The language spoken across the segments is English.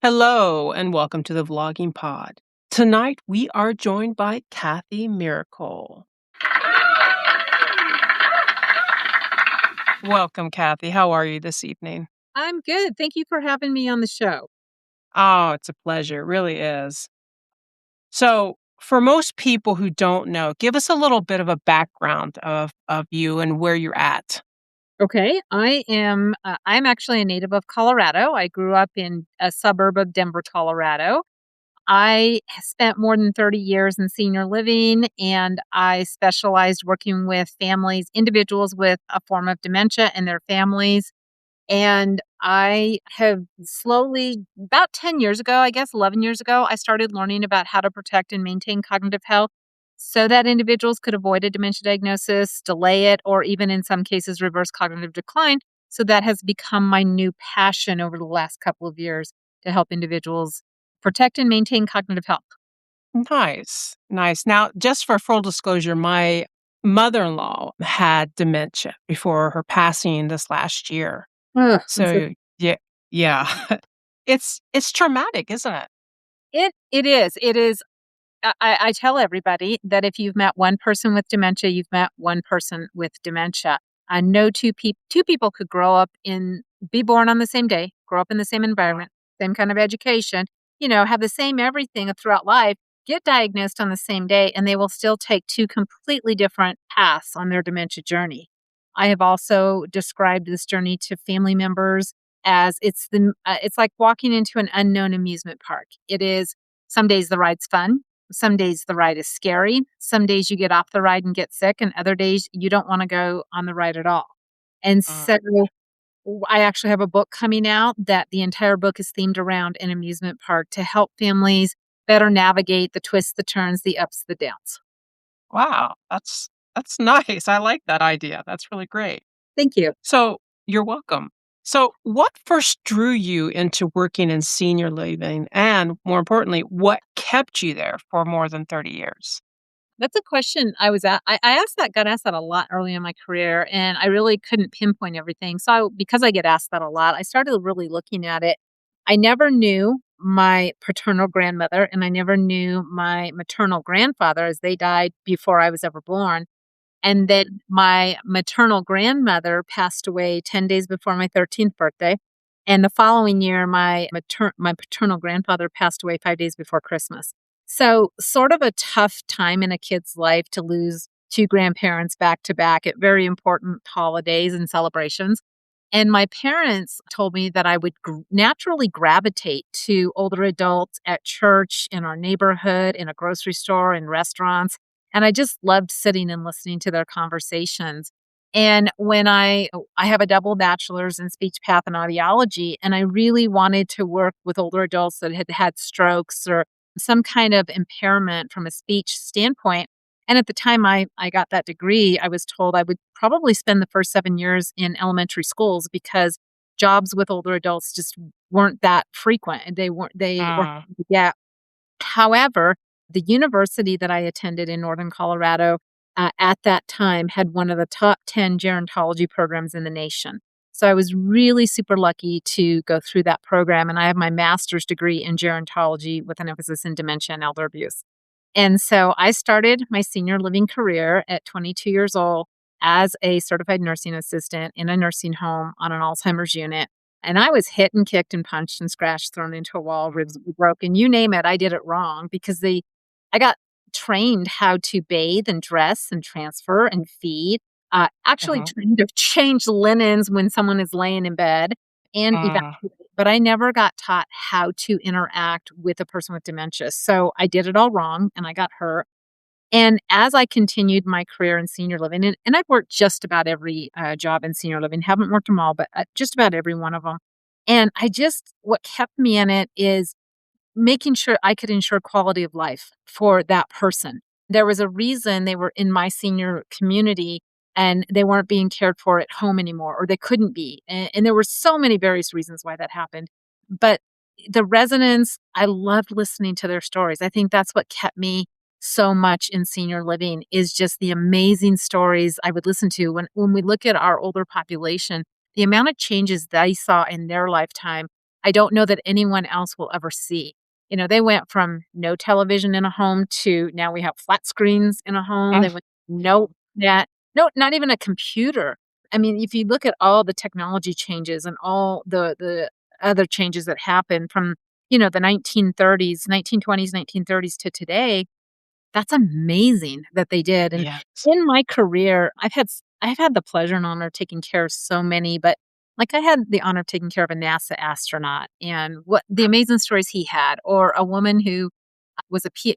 Hello and welcome to the Vlogging Pod. Tonight we are joined by Kathi Miracle. Welcome, Kathi. How are you this evening? I'm good. Thank you for having me on the show. Oh, it's a pleasure. It really is. So, for most people who don't know, give us a little bit of a background of you and where you're at. Okay, I'm actually a native of Colorado. I grew up in a suburb of Denver, Colorado. I spent more than 30 years in senior living, and I specialized working with families, individuals with a form of dementia and their families. And I have slowly, about 10 years ago, I guess 11 years ago, I started learning about how to protect and maintain cognitive health so that individuals could avoid a dementia diagnosis, delay it, or even in some cases reverse cognitive decline. So that has become my new passion over the last couple of years to help individuals protect and maintain cognitive health. Nice. Nice. Now, just for full disclosure, my mother-in-law had dementia before her passing this last year. Ugh, So, yeah, yeah. It's traumatic, isn't it? it is. I tell everybody that if you've met one person with dementia, you've met one person with dementia. No two people could be born on the same day, grow up in the same environment, same kind of education, have the same everything throughout life, get diagnosed on the same day, and they will still take two completely different paths on their dementia journey. I have also described this journey to family members as it's like walking into an unknown amusement park. It is some days the ride's fun. Some days the ride is scary. Some days you get off the ride and get sick, and other days you don't want to go on the ride at all. And Uh, so I actually have a book coming out that the entire book is themed around an amusement park to help families better navigate the twists, the turns, the ups, the downs. wow, that's nice. I like that idea. That's really great. Thank you. So, you're welcome. So, what first drew you into working in senior living, and more importantly, what kept you there for more than 30 years? That's a question I asked that got asked that a lot early in my career, and I really couldn't pinpoint everything. So, because I get asked that a lot, I started really looking at it. I never knew my paternal grandmother, and I never knew my maternal grandfather as they died before I was ever born. And then my maternal grandmother passed away 10 days before my 13th birthday. And the following year, my paternal grandfather passed away 5 days before Christmas. So, sort of a tough time in a kid's life to lose two grandparents back to back at very important holidays and celebrations. And my parents told me that I would naturally gravitate to older adults at church, in our neighborhood, in a grocery store, in restaurants. And I just loved sitting and listening to their conversations. And I have a double bachelor's in speech path and audiology, and I really wanted to work with older adults that had had strokes or some kind of impairment from a speech standpoint. And at the time I got that degree, I was told I would probably spend the first 7 years in elementary schools because jobs with older adults just weren't that frequent. They were Mm, hard to get. However, the university that I attended in Northern Colorado at that time had one of the top 10 gerontology programs in the nation. So I was really super lucky to go through that program. And I have my master's degree in gerontology with an emphasis in dementia and elder abuse. And so I started my senior living career at 22 years old as a certified nursing assistant in a nursing home on an Alzheimer's unit. And I was hit and kicked and punched and scratched, thrown into a wall, ribs broken, you name it. I did it wrong because I got trained how to bathe and dress and transfer and feed. Actually mhm, trained to change linens when someone is laying in bed and mm. evacuate. But I never got taught how to interact with a person with dementia. So I did it all wrong and I got hurt. And as I continued my career in senior living, and I've worked just about every job in senior living, haven't worked them all, but just about every one of them. And what kept me in it is making sure I could ensure quality of life for that person. There was a reason they were in my senior community and they weren't being cared for at home anymore, or they couldn't be. And there were so many various reasons why that happened. But the residents, I loved listening to their stories. I think that's what kept me so much in senior living is just the amazing stories I would listen to when we look at our older population, the amount of changes they saw in their lifetime. I don't know that anyone else will ever see. They went from no television in a home to now we have flat screens in a home. Mm, They went no net, no, not even a computer. I mean, if you look at all the technology changes and all the other changes that happened from, the 1930s, 1920s, 1930s to today, that's amazing that they did, and yes. in my career, I've had the pleasure and honor of taking care of so many, but, like, I had the honor of taking care of a NASA astronaut and what the amazing stories he had, or a woman who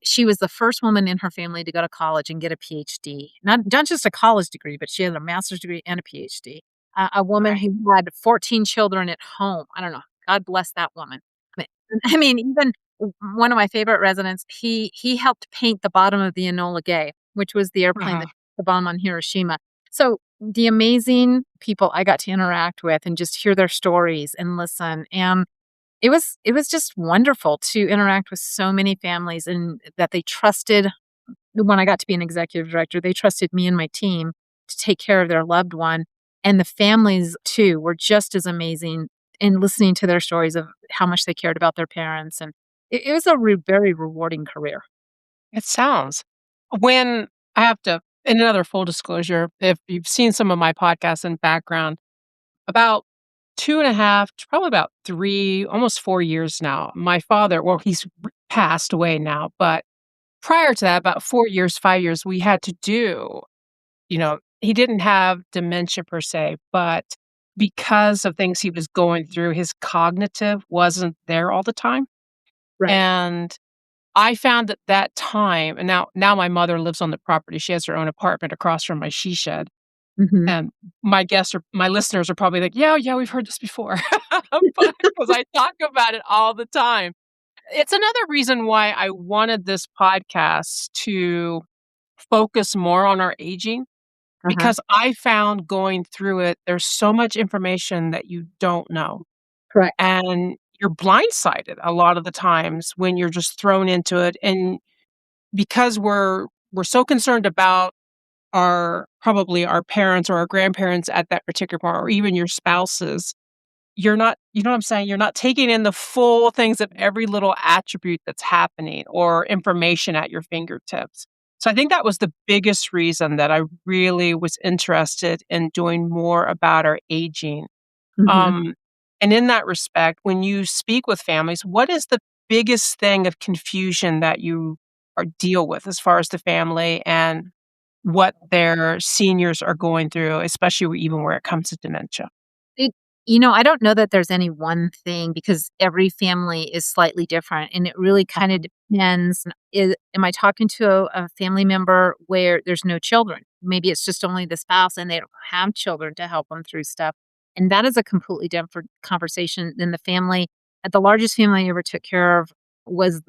she was the first woman in her family to go to college and get a PhD. Not just a college degree, but she had a master's degree and a PhD. A woman Right. who had 14 children at home. I don't know. God bless that woman. I I mean, even one of my favorite residents, he helped paint the bottom of the Enola Gay, which was the airplane that Uh-huh. hit the bomb on Hiroshima. So the amazing people I got to interact with and just hear their stories and listen, and it was just wonderful to interact with so many families and that they trusted when I got to be an executive director, they trusted me and my team to take care of their loved one, and the families too were just as amazing in listening to their stories of how much they cared about their parents, and it was a very rewarding career. It sounds. When I have to in another full disclosure, if you've seen some of my podcasts and background, about 2.5 to probably about 3, almost 4 years now, my father well, he's passed away now, but prior to that, about 4 years, 5 years, we had to do he didn't have dementia per se, but because of things he was going through, his cognitive wasn't there all the time, Right. and I found at that time and now my mother lives on the property, she has her own apartment across from my she shed, Mhm. and my listeners are probably like, "Yeah, yeah, we've heard this before." But 'cause I talk about it all the time. It's another reason why I wanted this podcast to focus more on our aging, Uh-huh. because I found going through it, there's so much information that you don't know, Correct. and you're blindsided a lot of the times when you're just thrown into it, and because we're so concerned about our probably our parents or our grandparents at that particular point, or even your spouses, you're not you know what I'm saying? You're not taking in the full things of every little attribute that's happening or information at your fingertips. So I think that was the biggest reason that I really was interested in doing more about our aging. Mhm. Um, and in that respect, when you speak with families, what is the biggest thing of confusion that you or deal with as far as the family and what their seniors are going through, especially even where it comes to dementia? It I don't know that there's any one thing because every family is slightly different, and it really kinda Uh-huh. depends. Am I talking to a family member where there's no children? Maybe it's just only the spouse and they don't have children to help them through stuff, and that is a completely different conversation than the family the largest family I ever took care of was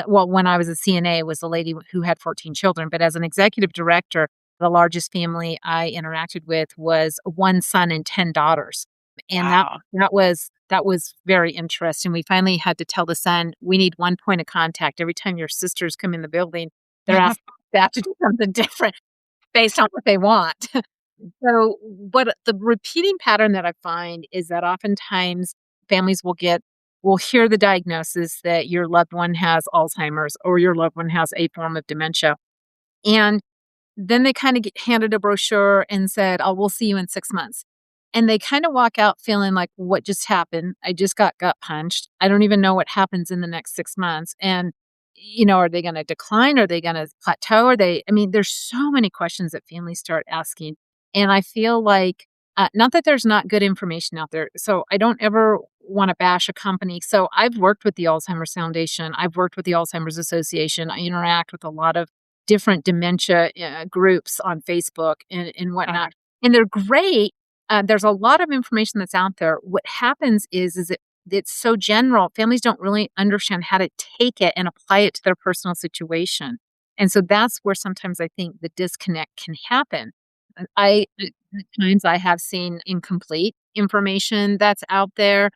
well, when I was a CNA, was a lady who had 14 children, but as an executive director, the largest family I interacted with was 1 son and 10 daughters. And Wow. that was very interesting. We finally had to tell the son, "We need one point of contact. Every time your sisters come in the building, they're asked they have to do something different based on what they want." So, what the repeating pattern that I find is that oftentimes families will hear the diagnosis that your loved one has Alzheimer's or your loved one has a form of dementia, and then they kinda get handed a brochure and said, "Oh, we'll see you in 6 months." And they kinda walk out feeling like, "What just happened? I just got gut punched. I don't even know what happens in the next 6 months." And, are they gonna decline? Are they gonna plateau? Are they I mean, there's so many questions that families start asking. And I feel like, not that there's not good information out there. So I don't ever wanna bash a company. So I've worked with the Alzheimer's Foundation. I've worked with the Alzheimer's Association. I interact with a lot of different dementia, groups on Facebook and Uh-huh. whatnot, and they're great. There's a lot of information that's out there. What happens is it's so general, families don't really understand how to take it and apply it to their personal situation, and so that's where sometimes I think the disconnect can happen. At times I have seen incomplete information that's out there,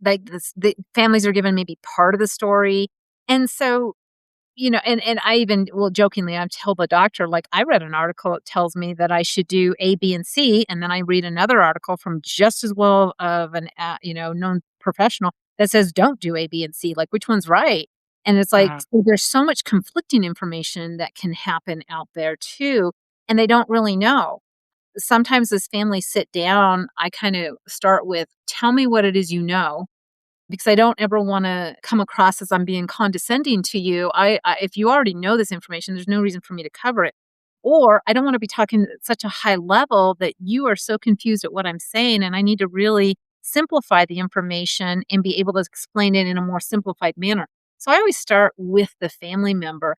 like the families are given maybe part of the story, and so and I even will jokingly, I tell the doctor, like, I read an article that tells me that I should do A, B, and C, and then I read another article from just as well of an, known professional that says don't do A, B, and C. Like, which one's right? And it's like, Uh, so there's so much conflicting information that can happen out there too, and they don't really know. Sometimes as families sit down, I kind of start with, tell me what it is you know, because I don't ever wanna come across as I'm being condescending to you. If you already know this information, there's no reason for me to cover it. Or I don't wanna be talking at such a high level that you are so confused at what I'm saying, and I need to really simplify the information and be able to explain it in a more simplified manner. So I always start with the family member.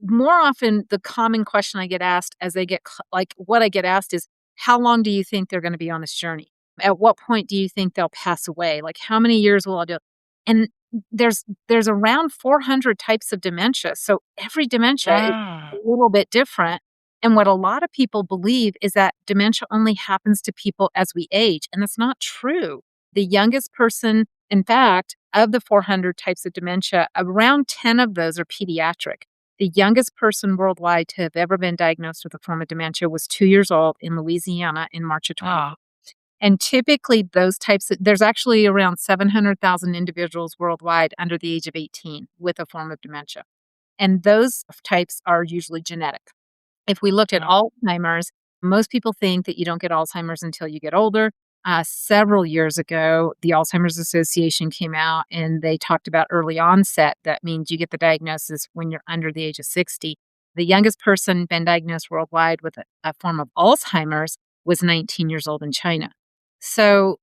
More often, the common question I get asked as they get like, what I get asked is, "How long do you think they're gonna be on this journey? At what point do you think they'll pass away? Like, how many years will I do?" And there's around 400 types of dementia, so every dementia is a ah, little bit different, and what a lot of people believe is that dementia only happens to people as we age, and that's not true. The youngest person, in fact, of the 400 types of dementia, around 10 of those are pediatric. The youngest person worldwide to have ever been diagnosed with a form of dementia was 2 years old in Louisiana in March of 20. ah. And typically those types of there's actually around 700,000 individuals worldwide under the age of 18 with a form of dementia. And those types are usually genetic. If we looked at Yeah. Alzheimer's, most people think that you don't get Alzheimer's until you get older. Several years ago, the Alzheimer's Association came out and they talked about early onset. That means you get the diagnosis when you're under the age of 60. The youngest person been diagnosed worldwide with a form of Alzheimer's was 19 years old in China. So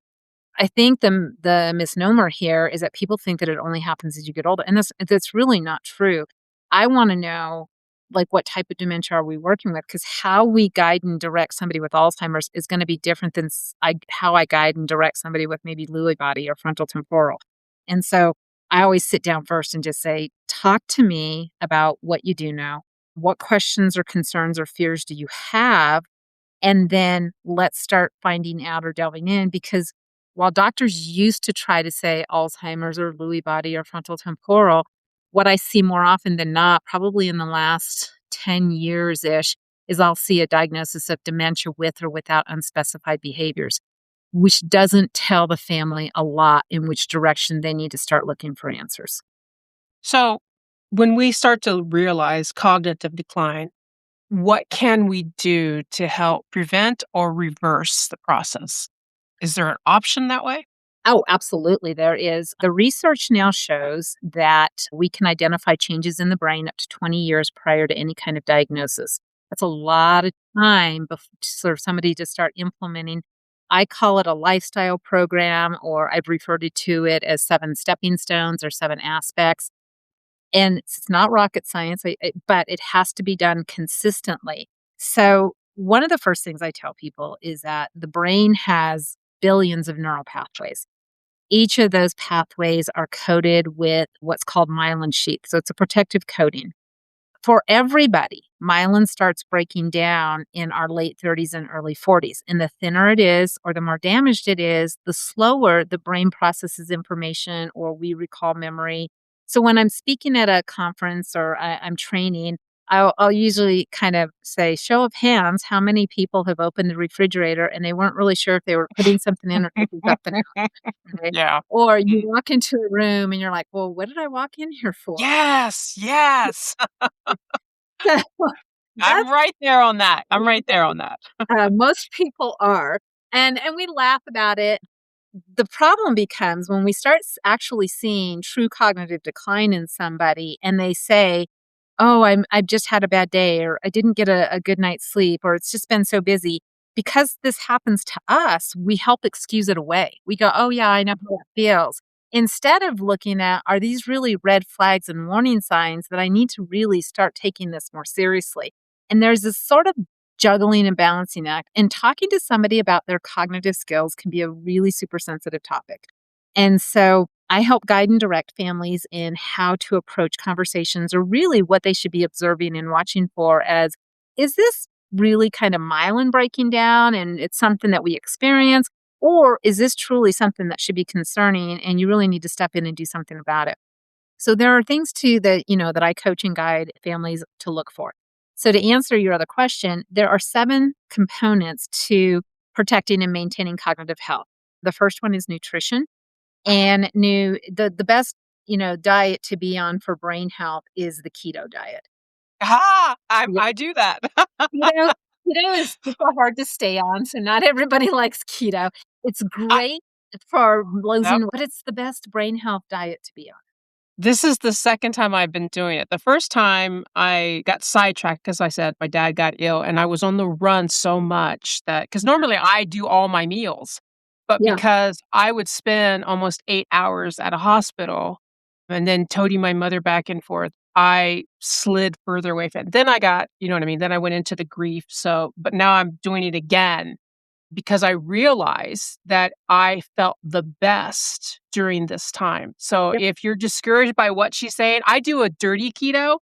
I think the misnomer here is that people think that it only happens as you get older, and that's really not true. I wanna know, like, what type of dementia are we working with? Because how we guide and direct somebody with Alzheimer's is gonna be different than how I guide and direct somebody with maybe Lewy body or frontal temporal. And so, I always sit down first and just say, "Talk to me about what you do know. What questions or concerns or fears do you have? And then let's start finding out or delving in because while doctors used to try to say Alzheimer's or Lewy body or frontal temporal, what I see more often than not, probably in the last 10 years ish, is I'll see a diagnosis of dementia with or without unspecified behaviors, which doesn't tell the family a lot in which direction they need to start looking for answers. So, when we start to realize cognitive decline, what can we do to help prevent or reverse the process? Is there an option that way? Oh, absolutely. There is. The research now shows that we can identify changes in the brain up to 20 years prior to any kind of diagnosis. That's a lot of time for somebody to start implementing. I call it a lifestyle program, or I've referred to it as 7 stepping stones or 7 aspects. And it's not rocket science, but it has to be done consistently. So, one of the first things I tell people is that the brain has billions of neural pathways. Each of those pathways are coated with what's called myelin sheath. So it's a protective coating. For everybody, myelin starts breaking down in our late 30s and early 40s. And the thinner it is, or the more damaged it is, the slower the brain processes information or we recall memory. So when I'm speaking at a conference or I'm training, I'll usually kind of say, show of hands, how many people have opened the refrigerator and they weren't really sure if they were putting something in or taking something out, right? Yeah. Or you walk into a room and you're like, well, what did I walk in here for? Yes, yes. So I'm that's right there on that. I'm right there on that. most people are, and we laugh about it. The problem becomes when we start actually seeing true cognitive decline in somebody and they say, "Oh, I've just had a bad day," or "I didn't get a good night's sleep," or "It's just been so busy." Because this happens to us, we help excuse it away. We go, "Oh, yeah, I know how it feels." Instead of looking at, are these really red flags and warning signs that I need to really start taking this more seriously? And there's this sort of juggling and balancing act. And talking to somebody about their cognitive skills can be a really super sensitive topic. And so I help guide and direct families in how to approach conversations or really what they should be observing and watching for as, is this really kind of myelin breaking down and it's something that we experience? Or is this truly something that should be concerning and you really need to step in and do something about it? So there are things too that, that I coach and guide families to look for. So to answer your other question, there are 7 components to protecting and maintaining cognitive health. The first one is nutrition. and knew the best, diet to be on for brain health is the keto diet. Ah, Yeah. I do that. Keto keto is super hard to stay on, so not everybody likes keto. It's I great for Yep. losing, but it's the best brain health diet to be on. This is the second time I've been doing it. The first time I got sidetracked because I said my dad got ill, and I was on the run so much that because normally I do all my meals, but Yeah, because I would spend almost 8 hours at a hospital and then toting my mother back and forth, I slid further away from it. Then I got, you know what I mean? Then I went into the grief. So, but now I'm doing it again because I realized that I felt the best during this time. So yep, if you're discouraged by what she's saying, I do a dirty keto.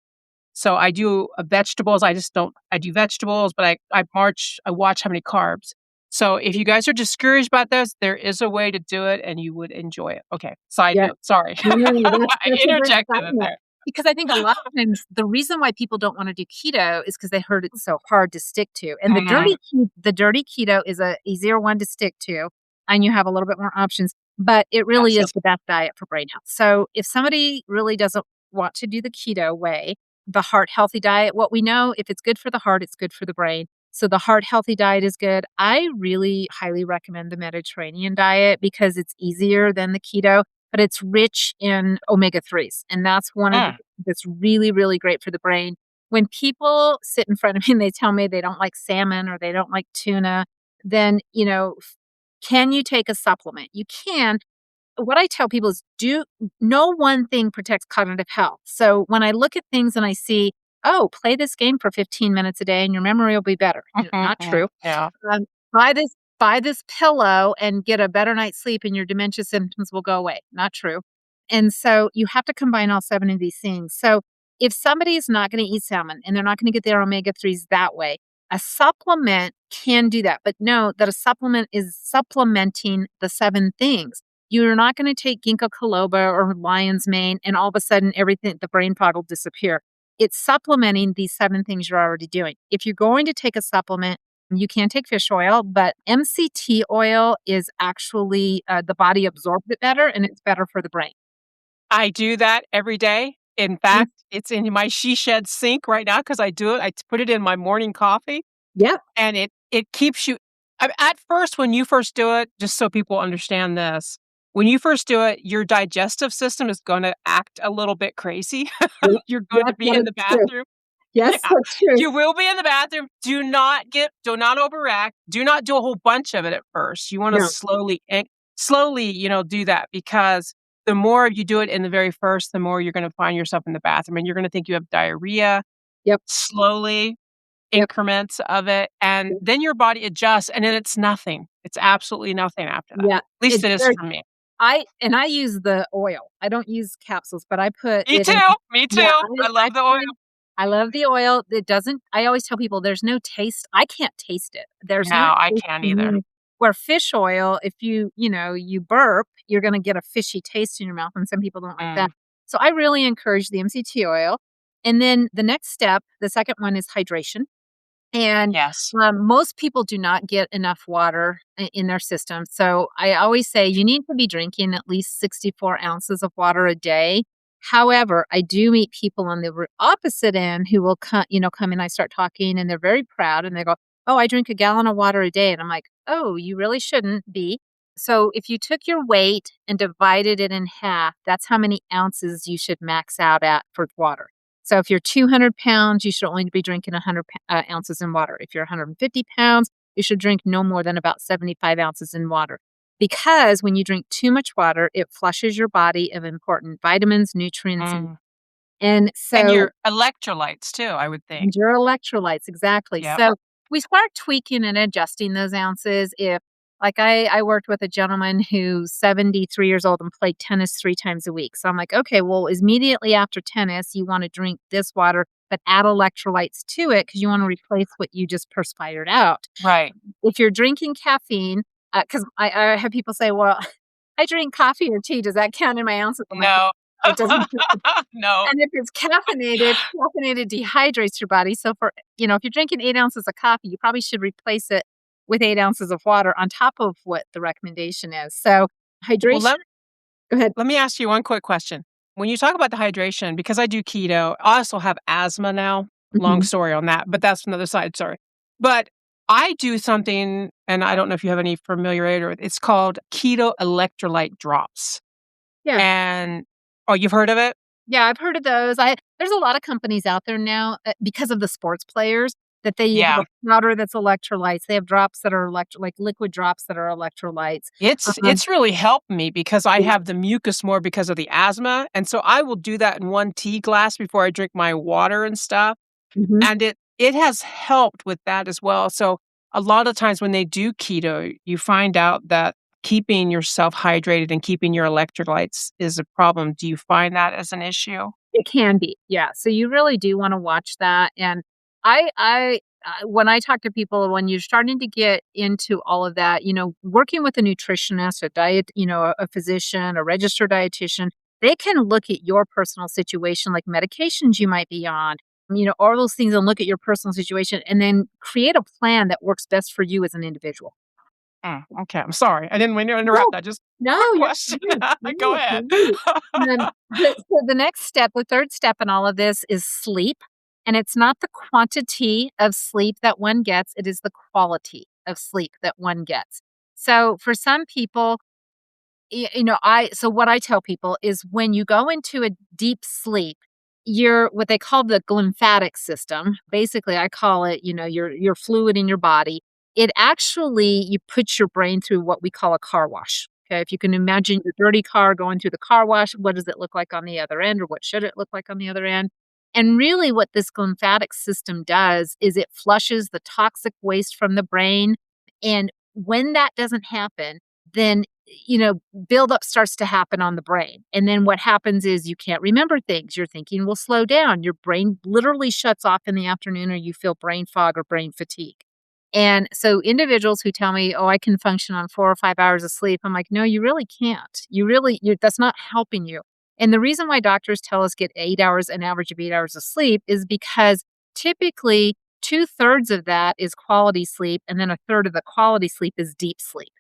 So I do vegetables. I just don't, I do vegetables, but I watch how many carbs. So if you guys are discouraged about this, there is a way to do it and you would enjoy it. Okay. Side yeah. note. Sorry. No, no, no, I that's a great interjected side it note, there. because I think a lot of times the reason why people don't wanna do keto is because they heard it's so hard to stick to, and Mm, the dirty keto is a easier one to stick to, and you have a little bit more options, but it really yes. is the best diet for brain health. So, if somebody really doesn't want to do the keto way, the heart healthy diet, what we know, if it's good for the heart, it's good for the brain. So, the heart healthy diet is good. I really highly recommend the Mediterranean diet because it's easier than the keto, but it's rich in omega 3s. And that's one of the Mm, things that's really, really great for the brain. When people sit in front of me and they tell me they don't like salmon or they don't like tuna, then, can you take a supplement? You can. What I tell people is no one thing protects cognitive health. So when I look at things and I see, oh, play this game for 15 minutes a day and your memory will be better. mhm, Not mm, true. yeah. Um, buy this pillow and get a better night's sleep and your dementia symptoms will go away. Not true. And so you have to combine all 7 of these things. So if somebody is not going to eat salmon and they're not going to get their omega 3s that way, a supplement can do that. But know that a supplement is supplementing the 7 things. You're not going to take ginkgo biloba or lion's mane and all of a sudden everything, the brain fog will disappear. It's supplementing these 7 things you're already doing. If you're going to take a supplement, you can take fish oil, but MCT oil is actually the body absorbs it better and it's better for the brain. I do that every day. In Mm, fact, it's in my she shed sink right now because I do it. Put it in my morning coffee, yep, and it keeps you at first, when you first do it, just so people understand this, when you first do it, your digestive system is gonna act a little bit crazy. yep, You're going to yep, be that in is the true. bathroom. Yes, Yeah, that's true. you will be in the bathroom. Do not overact. Do not do a whole bunch of it at first. You wanna No, slowly, do that because the more you do it in the very first, the more you're gonna find yourself in the bathroom, and you're gonna think you have diarrhea yep, slowly, yep, increments of it, and yep, then your body adjusts, and then it's nothing. It's absolutely nothing after that. yeah. At least It's it is very for me. I use the oil. I don't use capsules, but I put Me it in. too, me Yeah, too. I I love the oil. find I love the oil. It doesn't I always tell people there's no taste. I can't taste it. There's No, no I taste can't to either. me. Where fish oil, if you burp, you're gonna get a fishy taste in your mouth, and some people don't like that. Mm, So I really encourage the MCT oil. And then the next step, the second one is hydration. And, yes. most people do not get enough water in their system. So I always say you need to be drinking at least 64 ounces of water a day. However, I do meet people on the opposite end who will come and I start talking and they're very proud and they go, "Oh, I drink a gallon of water a day." And I'm like, "Oh, you really shouldn't be." So if you took your weight and divided it in half, that's how many ounces you should max out at for water. So if you're 200 pounds, you should only be drinking 100 ounces in water. If you're 150 pounds, you should drink no more than about 75 ounces in water. Because when you drink too much water, it flushes your body of important vitamins, nutrients, and Mm. and And so your electrolytes too, I would think. and your electrolytes, exactly. Yep. So we start tweaking and adjusting those ounces. If like I worked with a gentleman who's 73 years old and played tennis 3 times a week. So I'm like, okay, well, immediately after tennis, you want to drink this water, but add electrolytes to it because you want to replace what you just perspired out. Right. If you're drinking caffeine, because I have people say, well, I drink coffee or tea. Does that count in my ounces? I'm like, No. it doesn't. No. And if it's caffeinated dehydrates your body. So if you're drinking 8 ounces of coffee, you probably should replace it with 8 ounces of water on top of what the recommendation is. So Well, hydration. Go ahead. Let me ask you one quick question. When you talk about the hydration, because I do keto, I also have asthma now. Long Mhm. story on that, but that's another side story. But I do something, and I don't know if you have any familiarity with it's called keto electrolyte drops. Yeah. And oh, you've heard of it? Yeah, I've heard of those. I There's a lot of companies out there now, because of the sports players, that they have Yeah. a powder that's electrolytes. They have drops that are like liquid drops that are electrolytes. It's really helped me because I have the mucus more because of the asthma, and so I will do that in 1 tea glass before I drink my water and stuff, Mhm. and it has helped with that as well. So, a lot of times when they do keto, you find out that keeping yourself hydrated and keeping your electrolytes is a problem. Do you find that as an issue? It can be, yeah. So you really do wanna watch that, and when I talk to people, when you're starting to get into all of that, working with a nutritionist, a diet a physician, a registered dietitian, they can look at your personal situation, like medications you might be on, all those things, and look at your personal situation, and then create a plan that works best for you as an individual. Okay, I'm sorry. I didn't mean to No, interrupt that. Just no, quick you're question. fine. Go No, ahead. no. The next step, the third step in all of this is sleep, and it's not the quantity of sleep that one gets, it is the quality of sleep that one gets. So, for some people, I so what I tell people is when you go into a deep sleep, your what they call the glymphatic system, basically I call it, your fluid in your body. It actually you put your brain through what we call a car wash. Okay, if you can imagine your dirty car going through the car wash, what does it look like on the other end, or what should it look like on the other end? And really, what this glymphatic system does is it flushes the toxic waste from the brain. And when that doesn't happen, then buildup starts to happen on the brain. And then what happens is you can't remember things. Your thinking will slow down. Your brain literally shuts off in the afternoon, or you feel brain fog or brain fatigue. And so individuals who tell me, "Oh, I can function on 4 or 5 hours of sleep." I'm like, "No, you really can't. That's not helping you." And the reason why doctors tell us get 8 hours, an average of 8 hours of sleep is because typically two-thirds of that is quality sleep, and then a third of the quality sleep is deep sleep.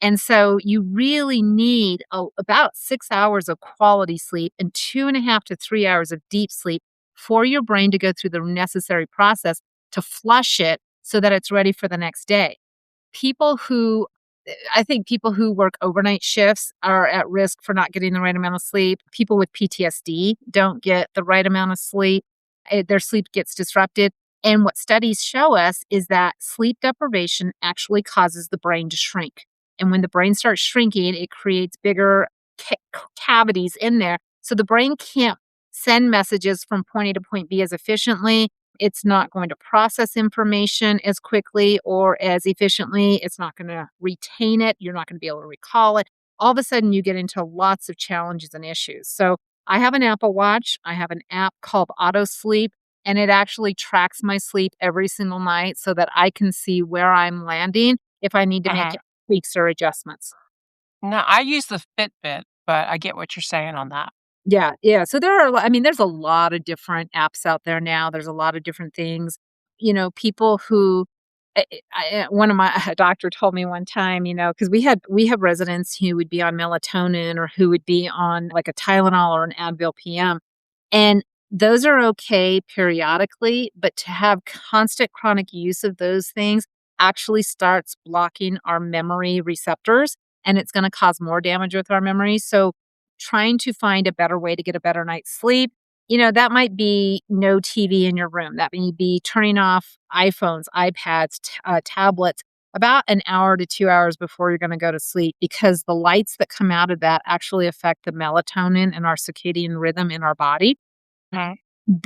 And so you really need about 6 hours of quality sleep and 2.5 to 3 hours of deep sleep for your brain to go through the necessary process to flush it so that it's ready for the next day. People who I think people who work overnight shifts are at risk for not getting the right amount of sleep. People with PTSD don't get the right amount of sleep. Their sleep gets disrupted. And what studies show us is that sleep deprivation actually causes the brain to shrink. And when the brain starts shrinking, it creates bigger cavities in there. So the brain can't send messages from point A to point B as efficiently. It's not going to process information as quickly or as efficiently. It's not going to retain it. You're not going to be able to recall it. All of a sudden, you get into lots of challenges and issues. So, I have an Apple Watch. I have an app called Auto Sleep, and it actually tracks my sleep every single night so that I can see where I'm landing if I need to make Mhm. tweaks or adjustments. No, I use the Fitbit, but I get what you're saying on that. Yeah, yeah. So I mean, there's a lot of different apps out there now. There's a lot of different things. People who one of my a doctor told me one time, because we have residents who would be on melatonin or who would be on like a Tylenol or an Advil PM, and those are okay periodically, but to have constant chronic use of those things actually starts blocking our memory receptors, and it's going to cause more damage with our memory. So trying to find a better way to get a better night's sleep. That might be no TV in your room. That may be turning off iPhones, iPads, tablets about an hour to 2 hours before you're going to go to sleep, because the lights that come out of that actually affect the melatonin and our circadian rhythm in our body. Mhm.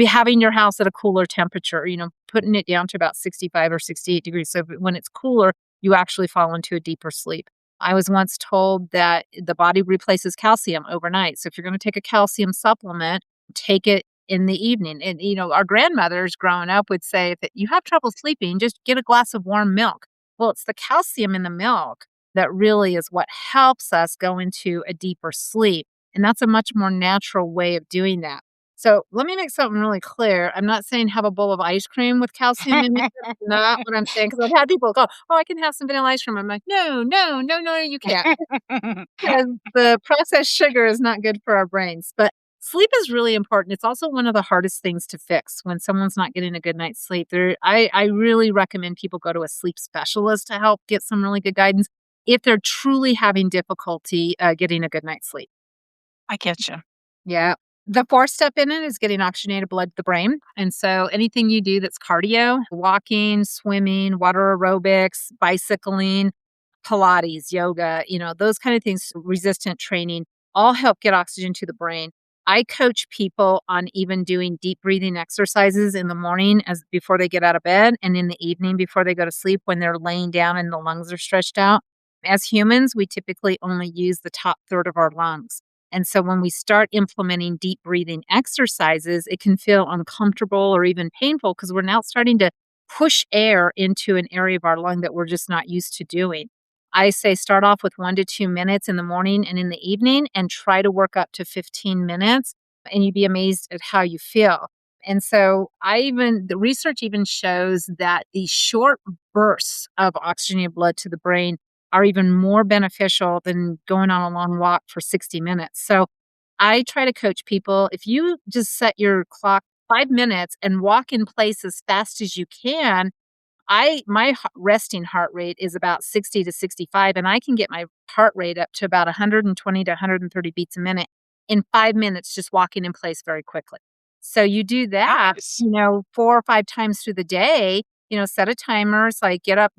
Having your house at a cooler temperature, putting it down to about 65 or 68 degrees. So when it's cooler, you actually fall into a deeper sleep. I was once told that the body replaces calcium overnight. So if you're going to take a calcium supplement, take it in the evening. And, our grandmothers growing up would say, if you have trouble sleeping, just get a glass of warm milk. Well, it's the calcium in the milk that really is what helps us go into a deeper sleep. And that's a much more natural way of doing that. So let me make something really clear. I'm not saying have a bowl of ice cream with calcium in it. That's not what I'm saying. Because I've had people go, "Oh, I can have some vanilla ice cream." I'm like, "No, no, no, no, you can't." Because the processed sugar is not good for our brains. But sleep is really important. It's also one of the hardest things to fix when someone's not getting a good night's sleep. I really recommend people go to a sleep specialist to help get some really good guidance if they're truly having difficulty getting a good night's sleep. I get you. Yeah. The 4th step in it is getting oxygenated blood to the brain. And so anything you do that's cardio, walking, swimming, water aerobics, bicycling, Pilates, yoga, those kind of things, resistant training, all help get oxygen to the brain. I coach people on even doing deep breathing exercises in the morning as before they get out of bed and in the evening before they go to sleep when they're laying down and the lungs are stretched out. As humans, we typically only use the top third of our lungs. And so when we start implementing deep breathing exercises, it can feel uncomfortable or even painful because we're now starting to push air into an area of our lung that we're just not used to doing. I say start off with 1 to 2 minutes in the morning and in the evening and try to work up to 15 minutes, and you'd be amazed at how you feel. And so the research even shows that these short bursts of oxygenated blood to the brain are even more beneficial than going on a long walk for 60 minutes. So I try to coach people, if you just set your clock 5 minutes and walk in place as fast as you can, my resting heart rate is about 60 to 65, and I can get my heart rate up to about 120 to 130 beats a minute in 5 minutes just walking in place very quickly. So you do that, Nice. 4 or 5 times through the day. Set a timer. So I get up.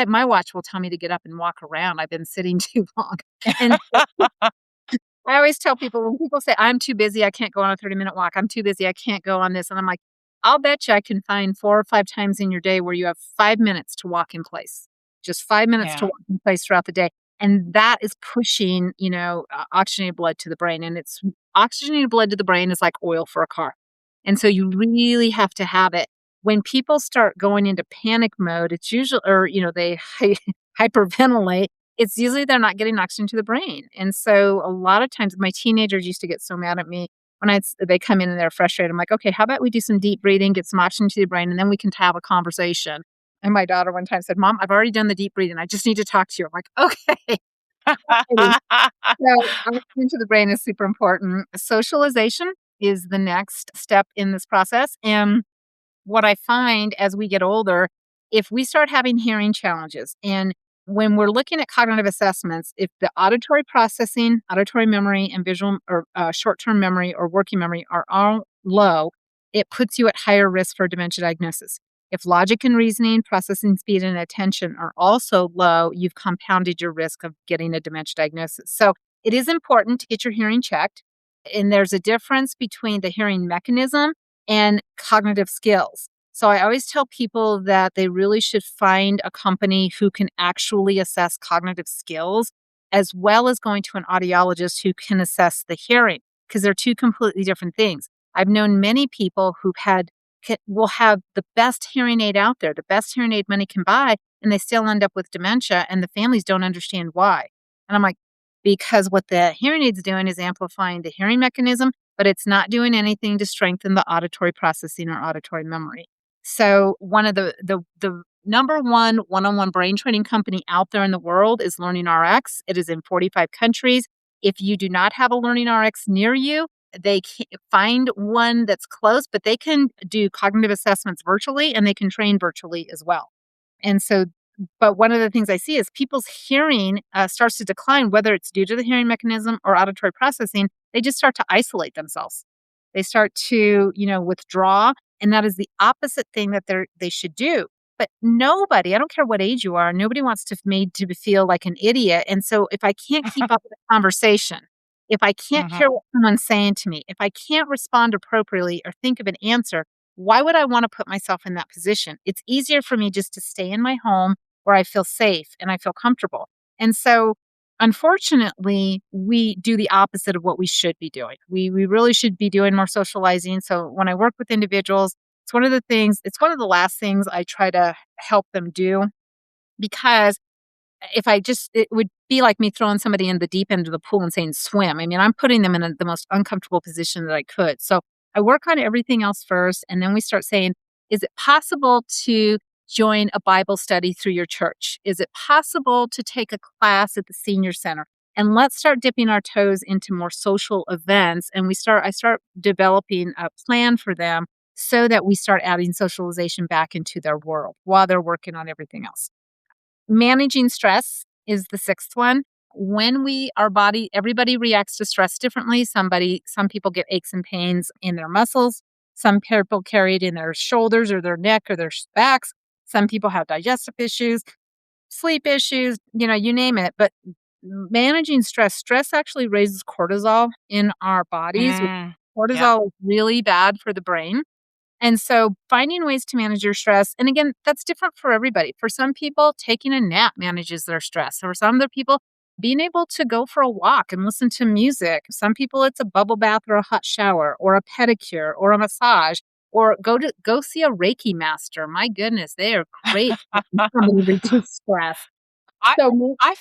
My watch will tell me to get up and walk around. I've been sitting too long, and I always tell people when people say, "I'm too busy, I can't go on a 30-minute walk. I'm too busy, I can't go on this." And I'm like, "I'll bet you I can find 4 or 5 times in your day where you have 5 minutes to walk in place. Just 5 minutes to Yeah. walk in place throughout the day." And that is pushing, oxygenated blood to the brain. And it's oxygenated blood to the brain is like oil for a car. And so you really have to have it. When people start going into panic mode, it's usually, or, they hyperventilate, it's usually they're not getting oxygen to the brain. And so a lot of times my teenagers used to get so mad at me when they come in and they're frustrated. I'm like, "Okay, how about we do some deep breathing, get some oxygen to the brain, and then we can have a conversation." And my daughter one time said, "Mom, I've already done the deep breathing. I just need to talk to you." I'm like, "Okay." Alrighty. So oxygen to the brain is super important. Socialization is the next step in this process. And what I find as we get older, if we start having hearing challenges, and when we're looking at cognitive assessments, if the auditory processing, auditory memory, and visual or short term memory or working memory are all low, it puts you at higher risk for dementia diagnosis. If logic and reasoning, processing speed, and attention are also low, you've compounded your risk of getting a dementia diagnosis. So it is important to get your hearing checked. And there's a difference between the hearing mechanism and cognitive skills. So I always tell people that they really should find a company who can actually assess cognitive skills as well as going to an audiologist who can assess the hearing because they're two completely different things. I've known many people who will have the best hearing aid out there, the best hearing aid money can buy, and they still end up with dementia and the families don't understand why. And I'm like, because what the hearing aid's doing is amplifying the hearing mechanism, but it's not doing anything to strengthen the auditory processing or auditory memory. So one of the number one-on-one brain training company out there in the world is Learning RX. It is in 45 countries. If you do not have a Learning RX near you, they can find one that's close, but they can do cognitive assessments virtually and they can train virtually as well. And so, but one of the things I see is people's hearing starts to decline, whether it's due to the hearing mechanism or auditory processing. They just start to isolate themselves. They start to, withdraw. And that is the opposite thing that they should do. But nobody, I don't care what age you are, nobody wants to made to feel like an idiot. And so if I can't keep up with the conversation, if I can't Mhm. hear what someone's saying to me, if I can't respond appropriately or think of an answer, why would I want to put myself in that position? It's easier for me just to stay in my home where I feel safe and I feel comfortable. And so, unfortunately, we do the opposite of what we should be doing. We really should be doing more socializing. So, when I work with individuals, it's one of the last things I try to help them do because it would be like me throwing somebody in the deep end of the pool and saying swim. I mean, I'm putting them in the most uncomfortable position that I could. So I work on everything else first. And then we start saying, is it possible to join a Bible study through your church? Is it possible to take a class at the senior center? And let's start dipping our toes into more social events. And I start developing a plan for them so that we start adding socialization back into their world while they're working on everything else. Managing stress is the sixth one. When our body, everybody reacts to stress differently. Some people get aches and pains in their muscles. Some people carry it in their shoulders or their neck or their backs. Some people have digestive issues, sleep issues, you name it. But managing stress actually raises cortisol in our bodies. Mm, yep. Cortisol is really bad for the brain. And so finding ways to manage your stress, and again, that's different for everybody. For some people, taking a nap manages their stress. For some other people, being able to go for a walk and listen to music. Some people, it's a bubble bath or a hot shower or a pedicure or a massage or go see a Reiki master. My goodness, they are great for somebody to reduce stress. I So, I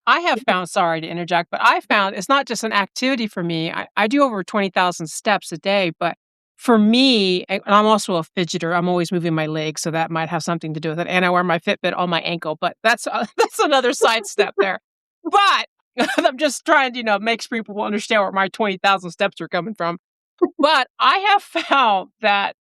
I have found, sorry to interject, but I found it's not just an activity for me. I do over 20,000 steps a day, but for me, and I'm also a fidgeter. I'm always moving my legs, so that might have something to do with it. And I wear my Fitbit on my ankle, but that's that's another side step there. But I'm just trying to, make sure people understand where my 20,000 steps are coming from. But I have found that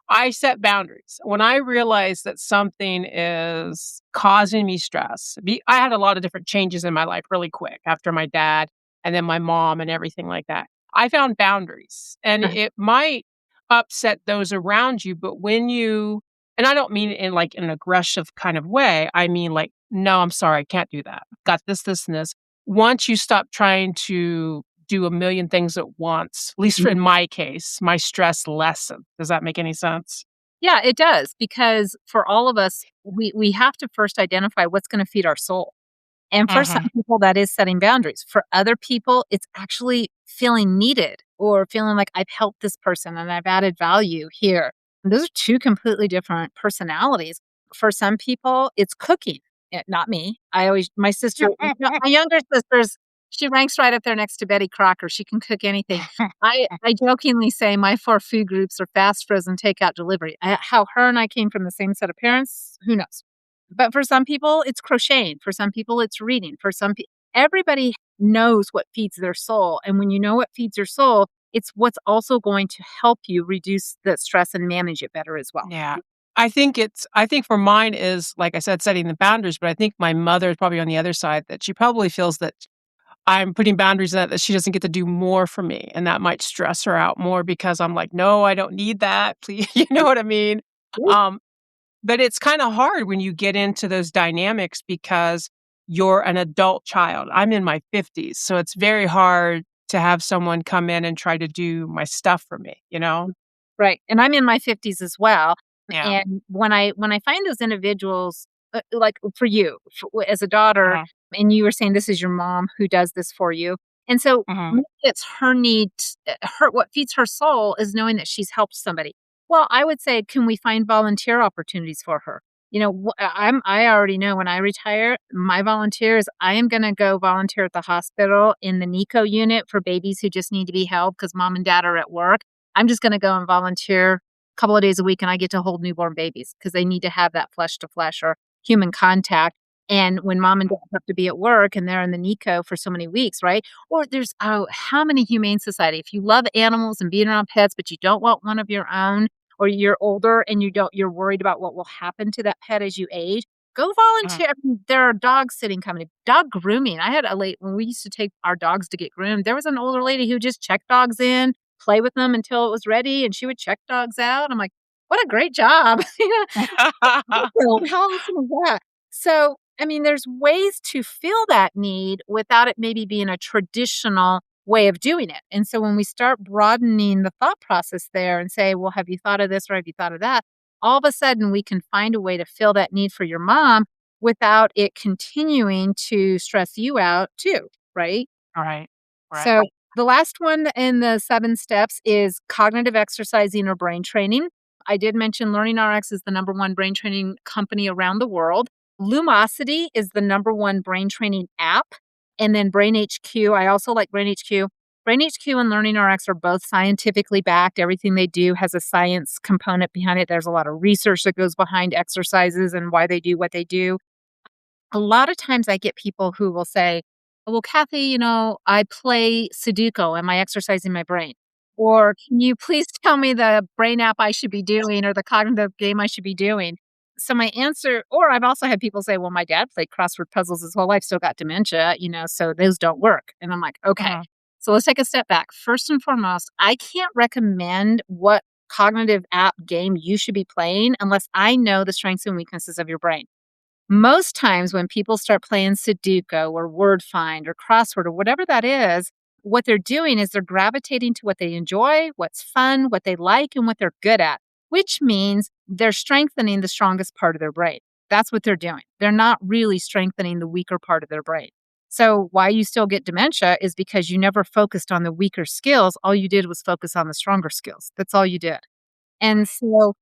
I set boundaries. When I realize that something is causing me stress, I had a lot of different changes in my life really quick after my dad and then my mom and everything like that. I found boundaries and it might upset those around you, but and I don't mean it in like an aggressive kind of way. I mean like, no, I'm sorry, I can't do that. Got this, and this. Once you stop trying to do a million things at once, at least in my case, my stress lessened. Does that make any sense? yeah, it does, because for all of us, we have to first identify what's going to feed our soul. And for some Mhm. people, that is setting boundaries. For other people, it's actually feeling needed or feeling like I've helped this person and I've added value here. And those are two completely different personalities. For some people, it's cooking. Not me. My sister, my younger sister's, she ranks right up there next to Betty Crocker. She can cook anything. I jokingly say my four food groups are fast, frozen, takeout, delivery. How her and I came from the same set of parents, who knows? But for some people, it's crocheting. For some people, it's reading. For some people, everybody knows what feeds their soul. And when you know what feeds your soul, it's what's also going to help you reduce the stress and manage it better as well. Yeah. I think for mine is, like I said, setting the boundaries, but I think my mother is probably on the other side that she probably feels that I'm putting boundaries in that she doesn't get to do more for me, and that might stress her out more because I'm like, "No, I don't need that, please." You know what I mean? Um, but it's kinda hard when you get into those dynamics because you're an adult child. I'm in my 50s, so it's very hard to have someone come in and try to do my stuff for me, you know? Right, and I'm in my 50s as well, Yeah. and when I find those individuals, like for you, as a daughter, Uh-huh. and you were saying this is your mom who does this for you, and so Mhm. maybe it's her need, her what feeds her soul is knowing that she's helped somebody. Well, I would say, can we find volunteer opportunities for her? I already know when I retire, my volunteers, I am gonna go volunteer at the hospital in the NICO unit for babies who just need to be held because mom and dad are at work. I'm just gonna go and volunteer a couple of days a week, and I get to hold newborn babies because they need to have that flesh to flesh or human contact. And when mom and dad have to be at work and they're in the NICO for so many weeks, right? Or there's, how many humane society, if you love animals and being around pets, but you don't want one of your own, or you're older and you're worried about what will happen to that pet as you age, go Mhm. volunteer. I mean, there are dog sitting company, dog grooming. I had a late when we used to take our dogs to get groomed. There was an older lady who just checked dogs in, play with them until it was ready, and she would check dogs out. I'm like, what a great job. Awesome. How awesome is that? So, I mean, there's ways to fill that need without it maybe being a traditional way of doing it. And so when we start broadening the thought process there and say, well, have you thought of this or have you thought of that? All of a sudden, we can find a way to fill that need for your mom without it continuing to stress you out too, right? Right. Right. So the last one in the 7 steps is cognitive exercising or brain training. I did mention Learning RX is the number 1 brain training company around the world. Lumosity is the number 1 brain training app. And then Brain HQ. I also like Brain HQ. Brain HQ and Learning RX are both scientifically backed. Everything they do has a science component behind it. There's a lot of research that goes behind exercises and why they do what they do. A lot of times I get people who will say, "Well, Kathy, I play Sudoku. Am I exercising my brain? Or can you please tell me the brain app I should be doing or the cognitive game I should be doing?" So my answer, or I've also had people say, "Well, my dad played crossword puzzles his whole life, still got dementia, so those don't work." And I'm like, okay, Mhm. so let's take a step back. First and foremost, I can't recommend what cognitive app game you should be playing unless I know the strengths and weaknesses of your brain. Most times when people start playing Sudoku or Word Find or crossword or whatever that is, what they're doing is they're gravitating to what they enjoy, what's fun, what they like, and what they're good at, which means they're strengthening the strongest part of their brain. That's what they're doing. They're not really strengthening the weaker part of their brain. So, why you still get dementia is because you never focused on the weaker skills. All you did was focus on the stronger skills. That's all you did. And Right. so,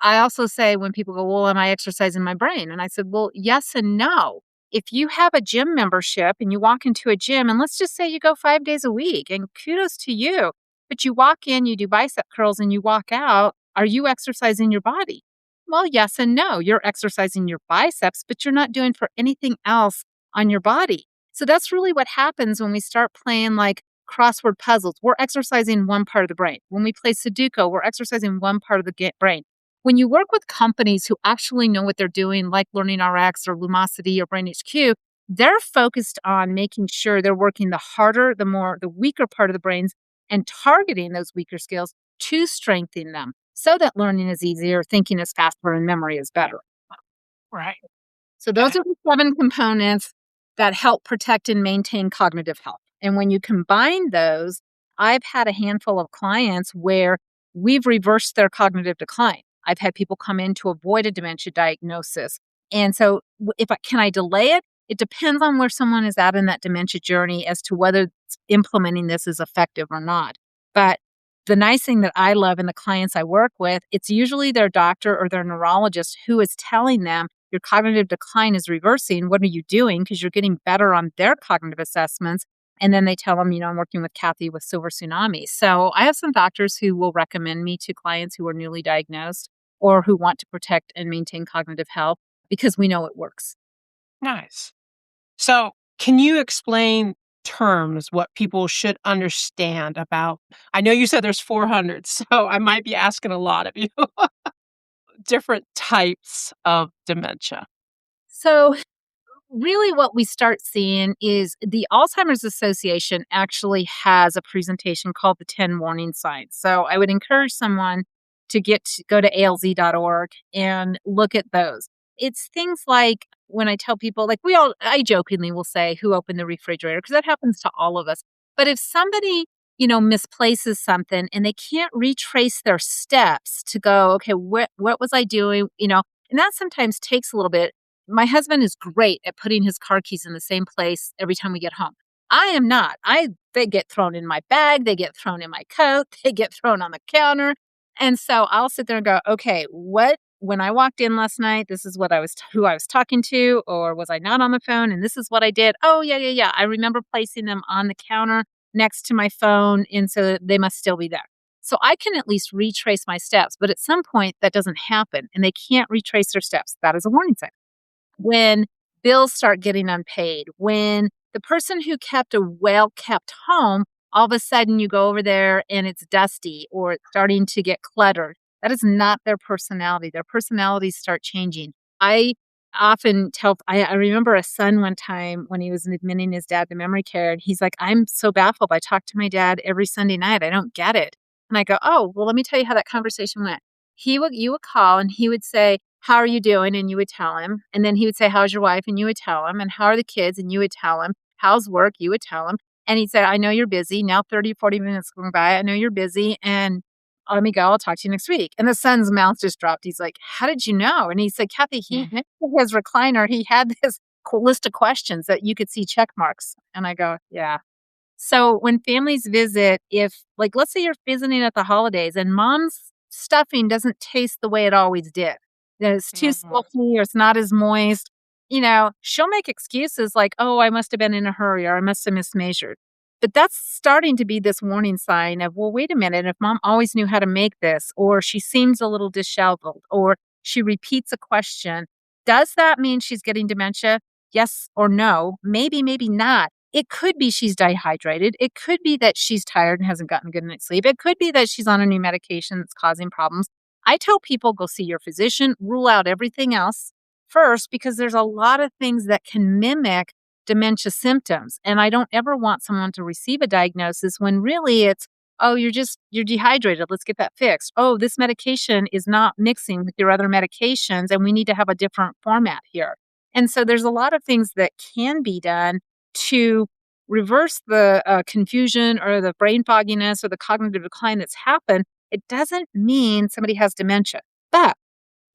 I also say when people go, "Well, am I exercising my brain?" And I said, "Well, yes and no. If you have a gym membership and you walk into a gym, and let's just say you go 5 days a week, and kudos to you, but you walk in, you do bicep curls, and you walk out, are you exercising your body?" Well, yes and no. You're exercising your biceps, but you're not doing for anything else on your body. So that's really what happens when we start playing like crossword puzzles. We're exercising one part of the brain. When we play Sudoku, we're exercising one part of the brain. When you work with companies who actually know what they're doing, like Learning RX or Lumosity or Brain HQ, they're focused on making sure they're working the harder, the weaker part of the brains and targeting those weaker skills to strengthen them so that learning is easier, thinking is faster, and memory is better. Right. So those Okay. are the 7 components that help protect and maintain cognitive health. And when you combine those, I've had a handful of clients where we've reversed their cognitive decline. I've had people come in to avoid a dementia diagnosis. And so if I can I delay it? It depends on where someone is at in that dementia journey as to whether implementing this is effective or not. But the nice thing that I love in the clients I work with, it's usually their doctor or their neurologist who is telling them your cognitive decline is reversing. What are you doing? Because you're getting better on their cognitive assessments. And then they tell them, I'm working with Kathy with Silver Tsunami. So I have some doctors who will recommend me to clients who are newly diagnosed or who want to protect and maintain cognitive health because we know it works. Nice. So, can you explain terms, what people should understand about I know you said there's 400, so I might be asking a lot of you. Different types of dementia. So really what we start seeing is the Alzheimer's Association actually has a presentation called the 10 warning signs. So I would encourage someone to go to alz.org and look at those. It's things like when I tell people, like I jokingly will say who opened the refrigerator because that happens to all of us. But if somebody, misplaces something and they can't retrace their steps to go, okay, what was I doing? And that sometimes takes a little bit. My husband is great at putting his car keys in the same place every time we get home. I am not. They get thrown in my bag, they get thrown in my coat, they get thrown on the counter. And so I'll sit there and go, "Okay, when I walked in last night, this is who I was talking to, or was I not on the phone and this is what I did. Oh, yeah, yeah, yeah. I remember placing them on the counter next to my phone and so they must still be there." So I can at least retrace my steps, but at some point that doesn't happen and they can't retrace their steps. That is a warning sign. When bills start getting unpaid, when the person who kept a well kept home, all of a sudden you go over there and it's dusty or it's starting to get cluttered. That is not their personality. Their personalities start changing. I often I remember a son one time when he was admitting his dad to memory care, and he's like, "I'm so baffled. I talk to my dad every Sunday night. I don't get it." And I go, "Oh, well, let me tell you how that conversation went." You would call and he would say, "How are you doing?" And you would tell him. And then he would say, "How's your wife?" And you would tell him. And "How are the kids?" And you would tell him. "How's work?" You would tell him. And he'd say, "I know you're busy. Now 30, 40 minutes going by. I know you're busy. And let me go. I'll talk to you next week." And the son's mouth just dropped. He's like, "How did you know?" And he said, "Kathy, Mm. next to his recliner, he had this cool list of questions that you could see check marks." And I go, "Yeah." So when families visit, if like let's say you're visiting at the holidays and mom's stuffing doesn't taste the way it always did. It's too Mhm. salty or it's not as moist, she'll make excuses like, "Oh, I must have been in a hurry or I must have mismeasured." But that's starting to be this warning sign of, well, wait a minute, if mom always knew how to make this, or she seems a little disheveled, or she repeats a question, does that mean she's getting dementia? Yes or no? Maybe, maybe not. It could be she's dehydrated. It could be that she's tired and hasn't gotten a good night's sleep. It could be that she's on a new medication that's causing problems. I tell people go see your physician, rule out everything else first, because there's a lot of things that can mimic dementia symptoms. And I don't ever want someone to receive a diagnosis when really it's, oh, you're dehydrated. Let's get that fixed. Oh, this medication is not mixing with your other medications and we need to have a different format here. And so there's a lot of things that can be done to reverse the confusion or the brain fogginess or the cognitive decline that's happened. It doesn't mean somebody has dementia. But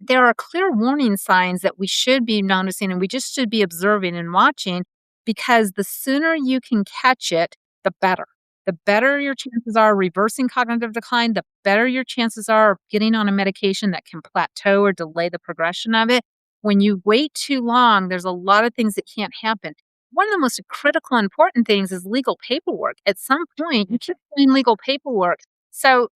there are clear warning signs that we should be noticing and we just should be observing and watching, because the sooner you can catch it, the better. The better your chances are of reversing cognitive decline, the better your chances are of getting on a medication that can plateau or delay the progression of it. When you wait too long, there's a lot of things that can't happen. One of the most critical and important things is legal paperwork. At some point, you should be doing legal paperwork. So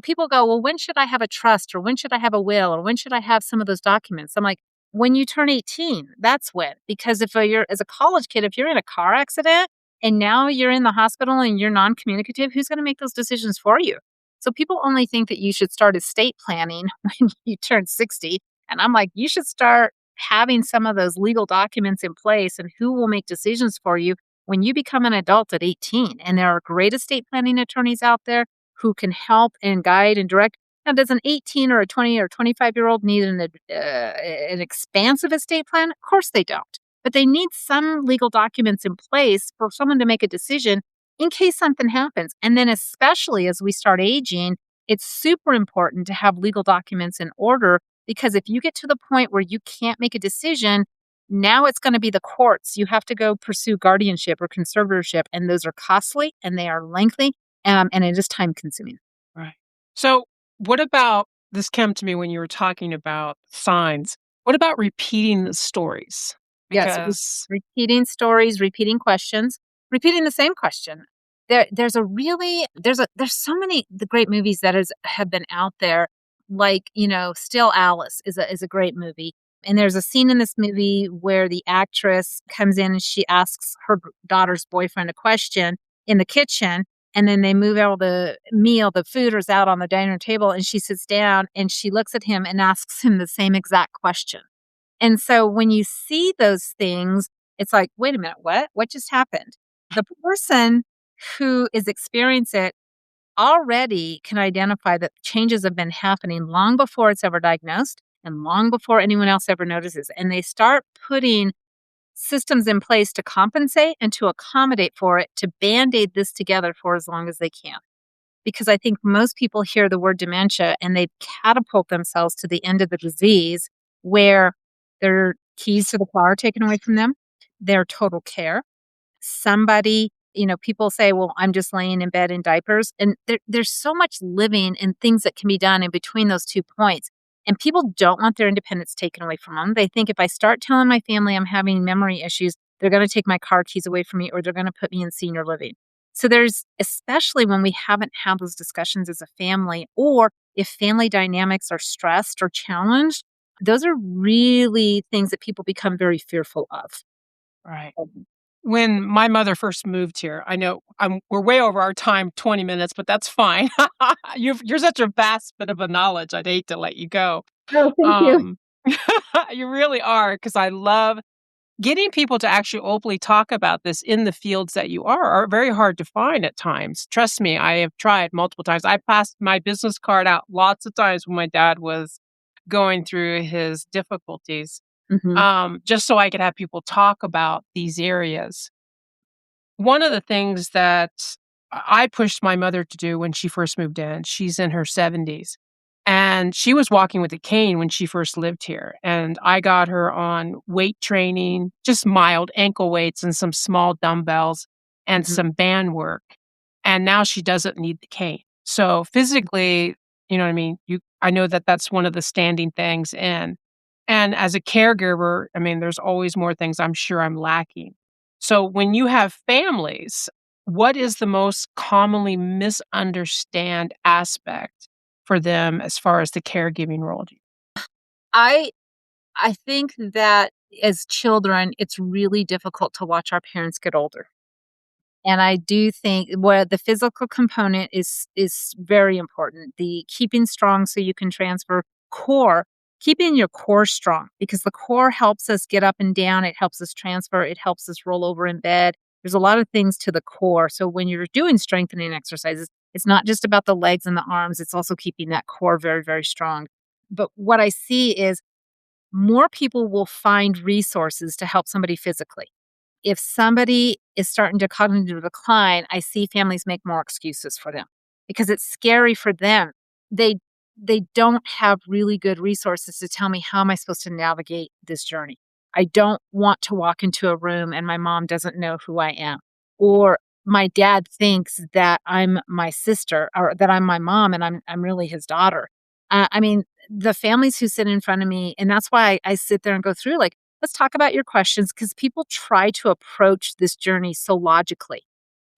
people go, well, when should I have a trust, or when should I have a will, or when should I have some of those documents? I'm like, when you turn 18, that's when. Because if you're, as a college kid, if you're in a car accident and now you're in the hospital and you're non communicative, who's going to make those decisions for you? So people only think that you should start estate planning when you turn 60. And I'm like, you should start having some of those legal documents in place, and who will make decisions for you when you become an adult at 18. And there are great estate planning attorneys out there who can help and guide and direct. Now, does an 18 or a 20 or 25-year-old need an expansive estate plan? Of course they don't. But they need some legal documents in place for someone to make a decision in case something happens. And then, especially as we start aging, it's super important to have legal documents in order, because if you get to the point where you can't make a decision, now it's going to be the courts. You have to go pursue guardianship or conservatorship, and those are costly and they are lengthy, and it is time consuming. Right. So, what about this came to me when you were talking about signs. What about repeating the stories? Yes, Because repeating stories, repeating questions, repeating the same question. There's so many the great movies that have been out there, like, Still Alice is a great movie. And there's a scene in this movie where the actress comes in and she asks her daughter's boyfriend a question in the kitchen, and then they move out the food is out on the dining room table, and she sits down and she looks at him and asks him the same exact question. And so when you see those things, it's like, wait a minute, what? What just happened? The person who is experiencing it already can identify that changes have been happening long before it's ever diagnosed and long before anyone else ever notices. And they start putting systems in place to compensate and to accommodate for it, to band aid this together for as long as they can. Because I think most people hear the word dementia and they catapult themselves to the end of the disease, where their keys to the car are taken away from them, their total care. People say, well, I'm just laying in bed in diapers. And there's so much living and things that can be done in between those 2 points. And people don't want their independence taken away from them. They think if I start telling my family I'm having memory issues, they're going to take my car keys away from me, or they're going to put me in senior living. So especially when we haven't had those discussions as a family, or if family dynamics are stressed or challenged, those are really things that people become very fearful of. right. When my mother first moved here, I know we're way over our time, 20 minutes, but that's fine. You're such a vast bit of a knowledge. I'd hate to let you go. Oh, thank you. Um, you really are, because I love getting people to actually openly talk about this in the fields that you are very hard to find at times. Trust me, I have tried multiple times. I passed my business card out lots of times when my dad was going through his difficulties, Hmm. just so I could have people talk about these areas. One of the things that I pushed my mother to do when she first moved in, she's in her 70s, and she was walking with a cane when she first lived here. And I got her on weight training, just mild ankle weights and some small dumbbells and Hmm. some band work. And now she doesn't need the cane. So physically, you know what I mean? I know that that's one of the standing things in. And as a caregiver, I mean, there's always more things I'm sure I'm lacking. So when you have families, what is the most commonly misunderstand aspect for them as far as the caregiving role? I I think that as children, it's really difficult to watch our parents get older. And I do think where the physical component is very important. The keeping strong so you can transfer core, keeping your core strong because the core helps us get up and down. It helps us transfer. It helps us roll over in bed. There's a lot of things to the core. So when you're doing strengthening exercises, it's not just about the legs and the arms. It's also keeping that core very, very strong. But what I see is more people will find resources to help somebody physically. If somebody is starting to cognitive decline, I see families make more excuses for them because it's scary for them. They they don't have really good resources to tell me how am I supposed to navigate this journey. I don't want to walk into a room and my mom doesn't know who I am. Or my dad thinks that I'm my sister or that I'm my mom and I'm really his daughter. I mean, the families who sit in front of me, and that's why I sit there and go through like, let's talk about your questions because people try to approach this journey so logically.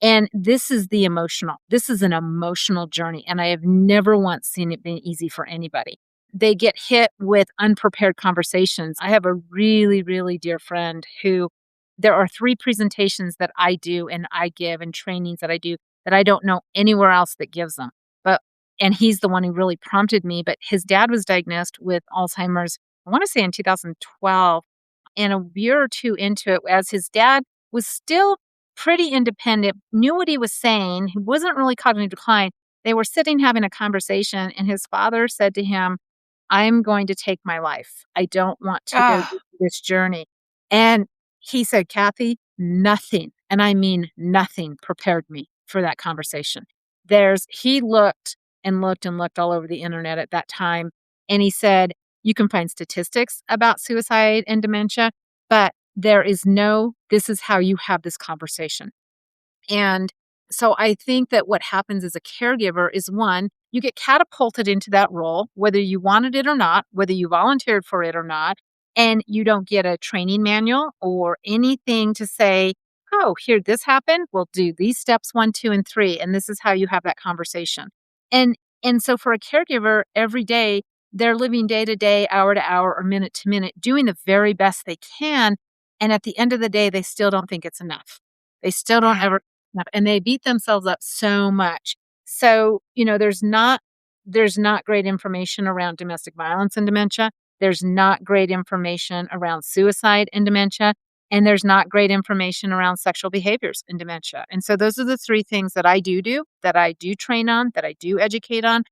And this is the emotional. This is an emotional journey. And I have never once seen it being easy for anybody. They get hit with unprepared conversations. I have a really, really dear friend who there are three presentations that I do and I give and trainings that I do that I don't know anywhere else that gives them. But, and he's the one who really prompted me. But his dad was diagnosed with Alzheimer's, I want to say in 2012. And a year or two into it, as his dad was still pretty independent, knew what he was saying. He wasn't really cognitive decline. They were sitting having a conversation, and his father said to him, I'm going to take my life. I don't want to go through Ah, this journey. And he said, Kathy, nothing, and I mean nothing, prepared me for that conversation. He looked and looked and looked all over the internet at that time. And he said, you can find statistics about suicide and dementia, but there is no, this is how you have this conversation. And so I think that what happens as a caregiver is one, you get catapulted into that role, whether you wanted it or not, whether you volunteered for it or not, and you don't get a training manual or anything to say, oh, here, this happened. We'll do these steps one, two, and three. And this is how you have that conversation. And and so for a caregiver, every day they're living day to day, hour to hour, or minute to minute, doing the very best they can. And at the end of the day, they still don't think it's enough. They still don't yeah. ever enough, and they beat themselves up so much. So, there's not great information around domestic violence and dementia. There's not great information around suicide and dementia, and there's not great information around sexual behaviors in dementia. And so those are the three things that that I do train on, that I do educate on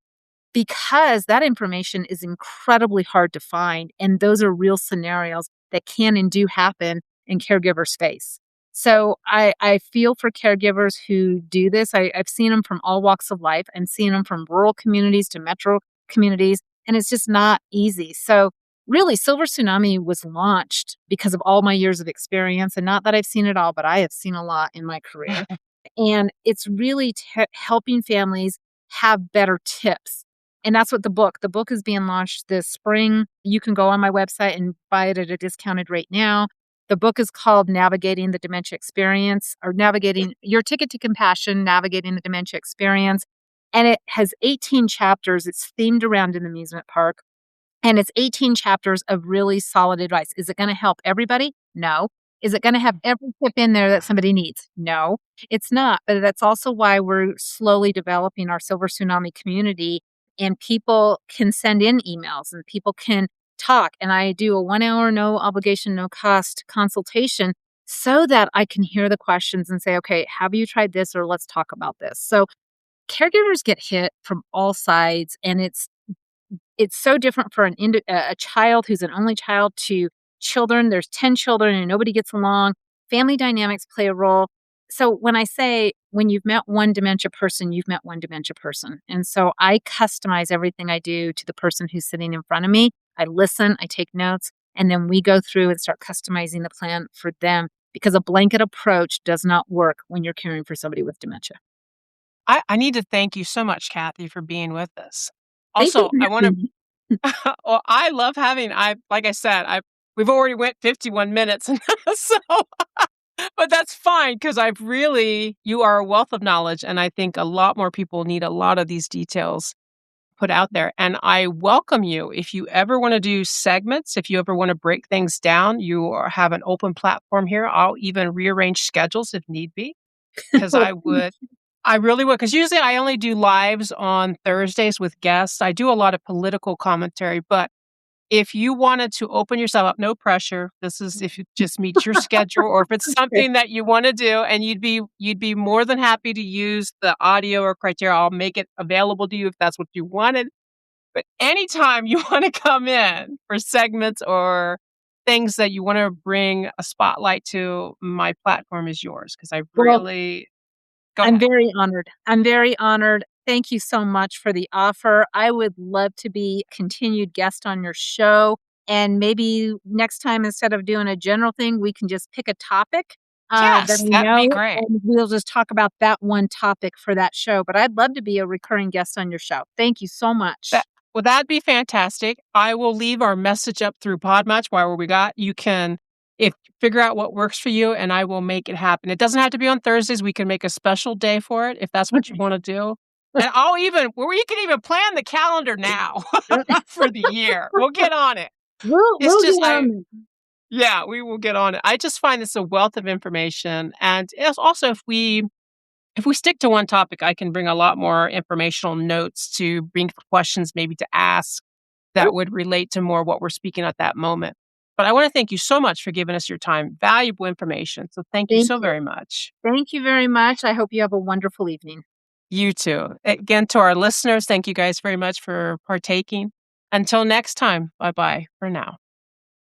because that information is incredibly hard to find. And those are real scenarios that can and do happen in caregivers' face. So I feel for caregivers who do this. I've seen them from all walks of life. I'm seeing them from rural communities to metro communities, and it's just not easy. So really, Silver Tsunami was launched because of all my years of experience. And not that I've seen it all, but I have seen a lot in my career. And it's really helping families have better tips. And that's what the book is being launched this spring. You can go on my website and buy it at a discounted rate now. The book is called Navigating the Dementia Experience or Navigating Your Ticket to Compassion, Navigating the Dementia Experience. And it has 18 chapters. It's themed around an amusement park. And it's 18 chapters of really solid advice. Is it going to help everybody? No. Is it going to have every tip in there that somebody needs? No, it's not. But that's also why we're slowly developing our Silver Tsunami community, and people can send in emails and people can talk. And I do a 1 hour, no obligation, no cost consultation so that I can hear the questions and say, okay, have you tried this or let's talk about this? So caregivers get hit from all sides, and it's so different for a child who's an only child to children. There's 10 children and nobody gets along. Family dynamics play a role. So when I say when you've met one dementia person, you've met one dementia person. And so I customize everything I do to the person who's sitting in front of me. I listen, I take notes, and then we go through and start customizing the plan for them because a blanket approach does not work when you're caring for somebody with dementia. I need to thank you so much, Kathy, for being with us. Thank you Also, for I wanna having me. well, I love having I like I said, we've already went 51 minutes, so But that's fine because you are a wealth of knowledge, and I think a lot more people need a lot of these details put out there. And I welcome you if you ever want to do segments, if you ever want to break things down, have an open platform here. I'll even rearrange schedules if need be because Well, thank I really would. Because usually I only do lives on Thursdays with guests. I do a lot of political commentary, but if you wanted to open yourself up, no pressure. This is if it just meets your schedule or if it's you. something that you wanna do and you'd be more than happy to use the audio or criteria. I'll make it available to you if that's what you wanted. But anytime you wanna come in for segments or things that you wanna bring a spotlight to, my platform is yours because I Well, really go I'm ahead. very honored. I'm very honored. Thank you so much for the offer. I would love to be continued guest on your show. And maybe next time, instead of doing a general thing, we can just pick a topic that Yes, I that'd be know, great. and we'll just talk about that one topic for that show. But I'd love to be a recurring guest on your show. Thank you so That much. well, that'd be fantastic. I will leave our message up through Podmatch while we got. You can if figure out what works for you and I will make it happen. It doesn't have to be on Thursdays. We can make a special day for it if that's what you Okay. want to do. And I'll even well, we can even plan the calendar now for the year. We'll get on it. It's We'll just get on it. yeah, we will get on it. I just find this a wealth of information and it's also if we stick to one topic, I can bring a lot more informational notes to bring questions maybe to ask that would relate to more what we're speaking at that moment. But I want to thank you so much for giving us your time. Valuable information. So thank you Thank so you. very much. Thank you very much. I hope you have a wonderful evening. You too. Again, to our listeners, thank you guys very much for partaking. Until next time, bye bye for now.